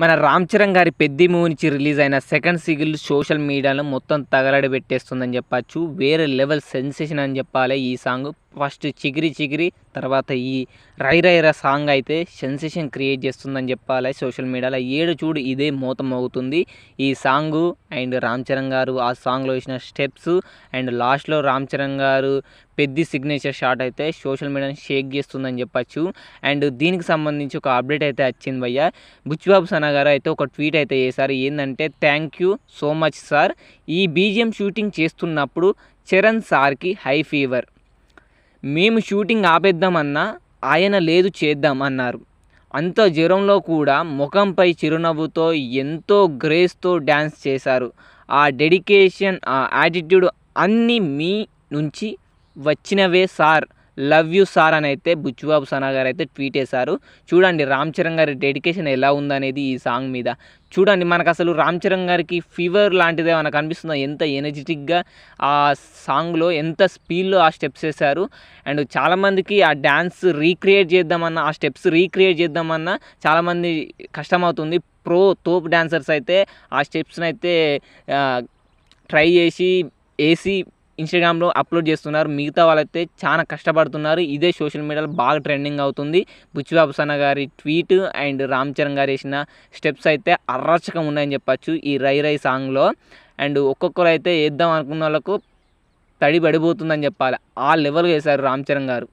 మన రామ్ చరణ్ గారి పెద్ది మూవీ నుంచి రిలీజ్ అయిన సెకండ్ సింగిల్ సోషల్ మీడియాలో మొత్తం తగలడి పెట్టేస్తుందని చెప్పచ్చు. వేరే లెవెల్ సెన్సేషన్ అని చెప్పాలి. ఈ సాంగ్ ఫస్ట్ చిగిరి చిగిరి తర్వాత ఈ రై రైరా సాంగ్ అయితే సెన్సేషన్ క్రియేట్ చేస్తుందని చెప్పాలి. సోషల్ మీడియాలో ఏడు చూడు ఇదే మోతం అవుతుంది ఈ సాంగు. అండ్ రామ్ చరణ్ గారు ఆ సాంగ్లో వేసిన స్టెప్స్ అండ్ లాస్ట్లో రామ్ చరణ్ గారు పెద్ద సిగ్నేచర్ షాట్ అయితే సోషల్ మీడియాని షేక్ చేస్తుందని చెప్పచ్చు. అండ్ దీనికి సంబంధించి ఒక అప్డేట్ అయితే వచ్చింది భయ్య. బుచ్చిబాబు సనా గారు అయితే ఒక ట్వీట్ అయితే చేశారు. ఏంటంటే thank you so much sir, ఈ బీజిఎం షూటింగ్ చేస్తున్నప్పుడు చరణ్ సార్కి హై ఫీవర్, మేము షూటింగ్ ఆపేద్దామన్నా ఆయన లేదు చేద్దాం అన్నారు. అంత జ్వరంలో కూడా ముఖంపై చిరునవ్వుతో ఎంతో గ్రేస్తో డ్యాన్స్ చేశారు. ఆ డెడికేషన్ ఆ యాటిట్యూడ్ అన్నీ మీ నుంచి వచ్చినవే సార్, లవ్ యూ సార్ అని అయితే బుచ్చిబాబు సనా గారు అయితే ట్వీట్ చేశారు. చూడండి రామ్ చరణ్ గారి డెడికేషన్ ఎలా ఉందనేది ఈ సాంగ్ మీద. చూడండి మనకు అసలు రామ్ చరణ్ గారికి ఫీవర్ లాంటిదే మనకు అనిపిస్తుంది. ఎంత ఎనర్జెటిక్గా ఆ సాంగ్లో ఎంత స్పీడ్లో ఆ స్టెప్స్ వేశారు. అండ్ చాలామందికి ఆ డ్యాన్స్ రీక్రియేట్ చేద్దామన్నా ఆ స్టెప్స్ రీక్రియేట్ చేద్దామన్నా చాలామంది కష్టమవుతుంది. తోపు డాన్సర్స్ అయితే ఆ స్టెప్స్ని అయితే ట్రై చేసి వేసి ఇన్స్టాగ్రామ్లో అప్లోడ్ చేస్తున్నారు. మిగతా వాళ్ళైతే చాలా కష్టపడుతున్నారు. ఇదే సోషల్ మీడియాలో బాగా ట్రెండింగ్ అవుతుంది. బుచ్చిబాబు సనా గారి ట్వీట్ అండ్ రామ్ చరణ్ గారు వేసిన స్టెప్స్ అయితే అరాచకం ఉన్నాయని చెప్పచ్చు ఈ రై రై సాంగ్లో. అండ్ ఒక్కొక్కరు అయితే వేద్దాం అనుకున్న వాళ్ళకు తడి పడిపోతుందని చెప్పాలి. ఆ లెవెల్గా వేశారు రామ్ చరణ్ గారు.